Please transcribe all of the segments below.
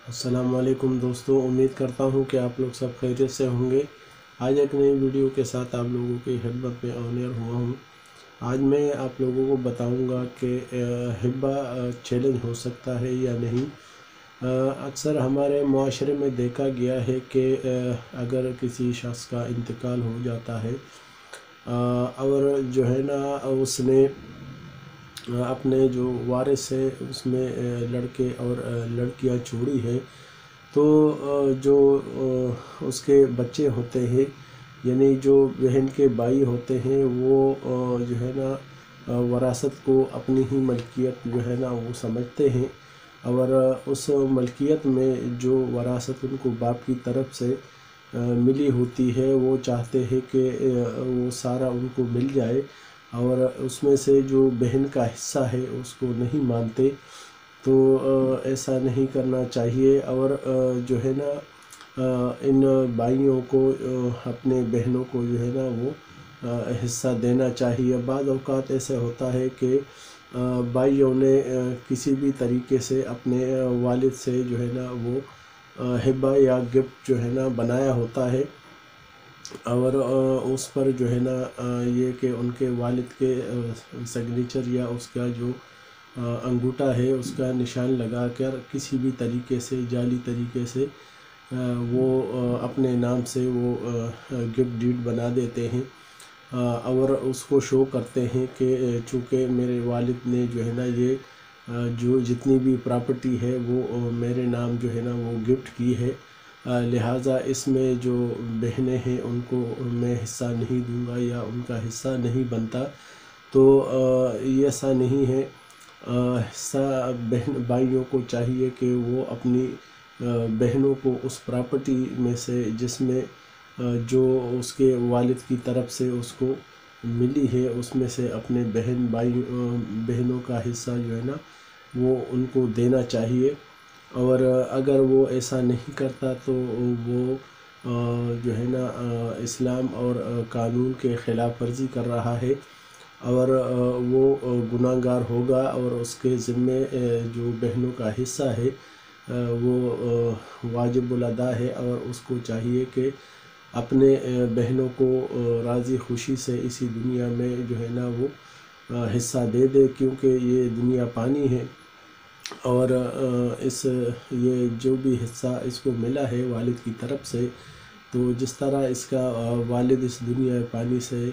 अस्सलाम वालेकुम दोस्तों, उम्मीद करता हूँ कि आप लोग सब खैरियत से होंगे। आज एक नई वीडियो के साथ आप लोगों की खिदमत में ऑनर हुआ हूँ। आज मैं आप लोगों को बताऊँगा कि हिब्बा चैलेंज हो सकता है या नहीं। अक्सर हमारे मुआशरे में देखा गया है कि अगर किसी शख्स का इंतकाल हो जाता है और जो है ना उसने अपने जो वारिस है उसमें लड़के और लड़कियां छोड़ी है, तो जो उसके बच्चे होते हैं यानी जो बहन के भाई होते हैं वो जो है ना वरासत को अपनी ही मलकियत जो है ना वो समझते हैं। और उस मलकियत में जो वरासत उनको बाप की तरफ से मिली होती है वो चाहते हैं कि वो सारा उनको मिल जाए, और उसमें से जो बहन का हिस्सा है उसको नहीं मानते। तो ऐसा नहीं करना चाहिए। और जो है ना इन भाइयों को अपने बहनों को जो है ना वो हिस्सा देना चाहिए। बाद औक़ात ऐसे होता है कि भाइयों ने किसी भी तरीके से अपने वालिद से जो है ना वो हिब्बा या गिफ्ट जो है ना बनाया होता है, और उस पर जो है ना ये कि उनके वालिद के सिग्नेचर या उसका जो अंगूठा है उसका निशान लगा कर किसी भी तरीके से जाली तरीके से वो अपने नाम से वो गिफ्ट डीड बना देते हैं, और उसको शो करते हैं कि चूँकि मेरे वालिद ने जो है ना ये जो जितनी भी प्रॉपर्टी है वो मेरे नाम जो है ना वो गिफ्ट की है, लिहाजा इसमें जो बहनें हैं उनको मैं हिस्सा नहीं दूंगा या उनका हिस्सा नहीं बनता। तो ये ऐसा नहीं है। हिस्सा बहन भाइयों को चाहिए कि वो अपनी बहनों को उस प्रॉपर्टी में से जिसमें जो उसके वालिद की तरफ से उसको मिली है उसमें से अपने बहनों का हिस्सा जो है ना वो उनको देना चाहिए। और अगर वो ऐसा नहीं करता तो वो जो है ना इस्लाम और कानून के ख़िलाफ़ वर्जी कर रहा है, और वो गुनाहगार होगा, और उसके ज़िम्मे जो बहनों का हिस्सा है वो वाजिबुल अदा है, और उसको चाहिए कि अपने बहनों को राज़ी खुशी से इसी दुनिया में जो है ना वो हिस्सा दे दे, क्योंकि ये दुनिया पानी है। और ये जो भी हिस्सा इसको मिला है वालिद की तरफ से, तो जिस तरह इसका वालिद इस दुनिया पानी से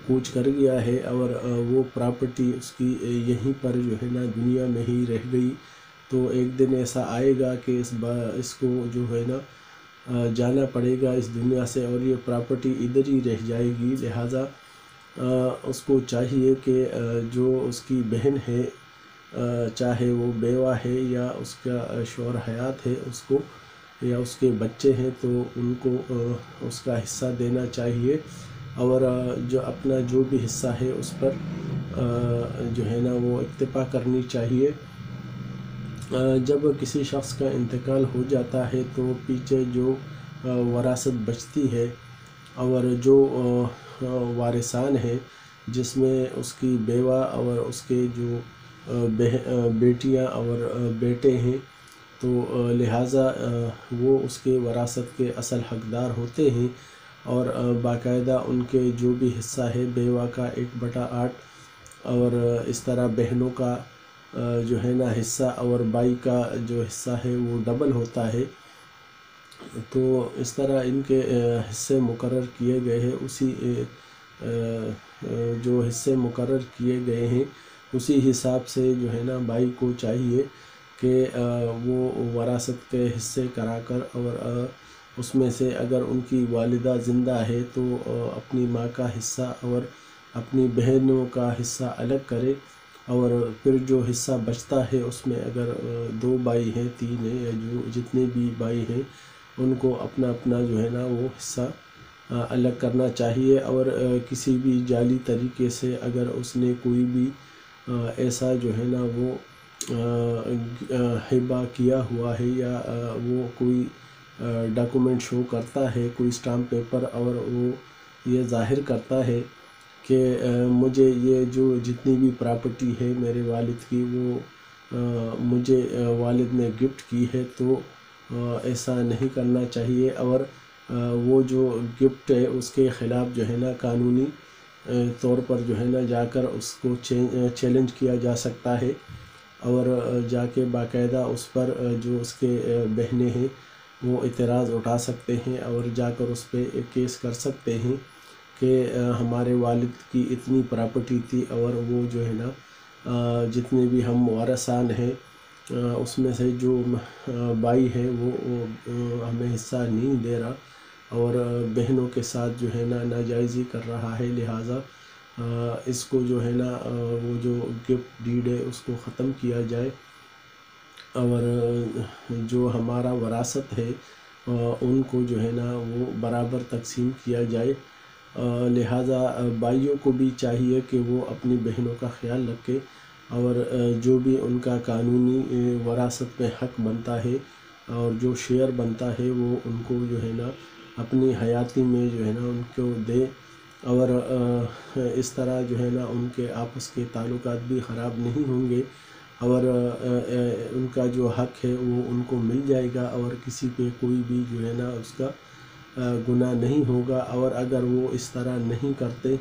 कूच कर गया है और वो प्रॉपर्टी उसकी यहीं पर जो है ना दुनिया में ही रह गई, तो एक दिन ऐसा आएगा कि इसको जो है ना जाना पड़ेगा इस दुनिया से, और ये प्रॉपर्टी इधर ही रह जाएगी। लिहाजा उसको चाहिए कि जो उसकी बहन है, चाहे वो बेवा है या उसका शौहर हयात है, उसको या उसके बच्चे हैं, तो उनको उसका हिस्सा देना चाहिए। और जो अपना जो भी हिस्सा है उस पर जो है ना वो इत्तेफाक करनी चाहिए। जब किसी शख्स का इंतकाल हो जाता है तो पीछे जो वरासत बचती है और जो वारिसान है जिसमें उसकी बेवा और उसके जो बेटियां और बेटे हैं, तो लिहाजा वो उसके वरासत के असल हकदार होते हैं, और बाकायदा उनके जो भी हिस्सा है बेवा का 1/8 और इस तरह बहनों का जो है ना हिस्सा और भाई का जो हिस्सा है वो डबल होता है। तो इस तरह इनके हिस्से मुकर्रर किए गए हैं। उसी जो हिस्से मुकर्रर किए गए हैं उसी हिसाब से जो है ना भाई को चाहिए कि वो वरासत के हिस्से कराकर, और उसमें से अगर उनकी वालिदा ज़िंदा है तो अपनी माँ का हिस्सा और अपनी बहनों का हिस्सा अलग करे, और फिर जो हिस्सा बचता है उसमें अगर 2 भाई हैं, 3 हैं, या जो जितने भी भाई हैं उनको अपना अपना जो है ना वो हिस्सा अलग करना चाहिए। और किसी भी जाली तरीके से अगर उसने कोई भी ऐसा जो है ना वो हिबा किया हुआ है या वो कोई डॉक्यूमेंट शो करता है, कोई स्टाम्प पेपर, और वो ये ज़ाहिर करता है कि मुझे ये जो जितनी भी प्रॉपर्टी है मेरे वालिद की वो मुझे वालिद ने गिफ्ट की है, तो ایسا نہیں کرنا چاہیے، اور وہ جو گفٹ ہے اس کے خلاف جو ہے نا قانونی طور پر جو ہے نا جا کر اس کو چیلنج کیا جا سکتا ہے، اور جا کے باقاعدہ اس پر جو اس کے بہنیں ہیں وہ اعتراض اٹھا سکتے ہیں، اور جا کر اس پہ کیس کر سکتے ہیں کہ ہمارے والد کی اتنی پراپرٹی تھی، اور وہ جو ہے نا جتنے بھی ہم وارثان ہیں اس میں سے جو بھائی ہے وہ ہمیں حصہ نہیں دے رہا، اور بہنوں کے ساتھ جو ہے نا ناجائزی کر رہا ہے، لہٰذا اس کو جو ہے نا وہ جو گفٹ ڈیڈ ہے اس کو ختم کیا جائے، اور جو ہمارا وراثت ہے ان کو جو ہے نا وہ برابر تقسیم کیا جائے۔ لہٰذا بھائیوں کو بھی چاہیے کہ وہ اپنی بہنوں کا خیال رکھے، اور جو بھی ان کا قانونی وراثت میں حق بنتا ہے اور جو شیئر بنتا ہے وہ ان کو جو ہے نا اپنی حیاتی میں جو ہے نا ان کو دے، اور اس طرح جو ہے نا ان کے آپس کے تعلقات بھی خراب نہیں ہوں گے، اور ان کا جو حق ہے وہ ان کو مل جائے گا، اور کسی پہ کوئی بھی جو ہے نا اس کا گناہ نہیں ہوگا، اور اگر وہ اس طرح نہیں کرتے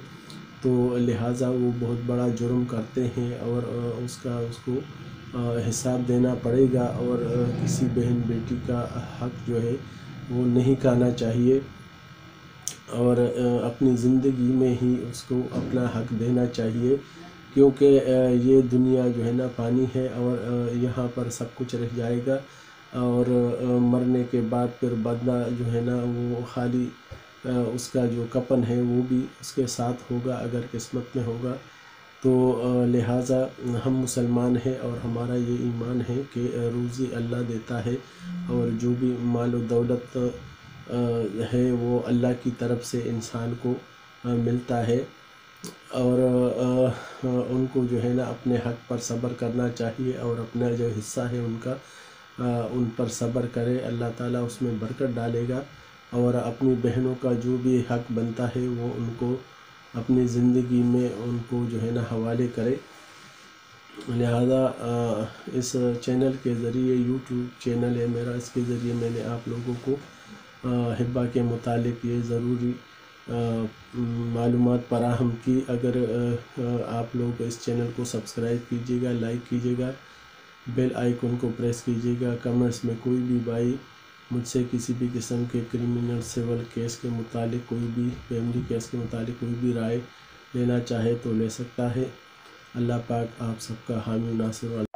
تو لہٰذا وہ بہت بڑا جرم کرتے ہیں، اور اس کو حساب دینا پڑے گا، اور کسی بہن بیٹی کا حق جو ہے وہ نہیں کھانا چاہیے، اور اپنی زندگی میں ہی اس کو اپنا حق دینا چاہیے، کیونکہ یہ دنیا جو ہے نا فانی ہے، اور یہاں پر سب کچھ رہ جائے گا، اور مرنے کے بعد پھر بدلہ جو ہے نا وہ خالی اس کا جو کفن ہے وہ بھی اس کے ساتھ ہوگا اگر قسمت میں ہوگا۔ تو لہٰذا ہم مسلمان ہیں اور ہمارا یہ ایمان ہے کہ روزی اللہ دیتا ہے، اور جو بھی مال و دولت ہے وہ اللہ کی طرف سے انسان کو ملتا ہے، اور ان کو جو ہے نا اپنے حق پر صبر کرنا چاہیے، اور اپنا جو حصہ ہے ان کا ان پر صبر کرے، اللہ تعالیٰ اس میں برکت ڈالے گا، اور اپنی بہنوں کا جو بھی حق بنتا ہے وہ ان کو اپنی زندگی میں ان کو جو ہے نا حوالے کرے۔ لہذا اس چینل کے ذریعے، یوٹیوب چینل ہے میرا، اس کے ذریعے میں نے آپ لوگوں کو حبہ کے متعلق یہ ضروری معلومات فراہم کی۔ اگر آپ لوگ اس چینل کو سبسکرائب کیجیے گا، لائک کیجیے گا، بیل آئیکن کو پریس کیجیے گا، کمنٹس میں کوئی بھی بھائی مجھ سے کسی بھی قسم کے کرمنل سول کیس کے متعلق، کوئی بھی فیملی کیس کے متعلق کوئی بھی رائے لینا چاہے تو لے سکتا ہے۔ اللہ پاک آپ سب کا حامی و ناصر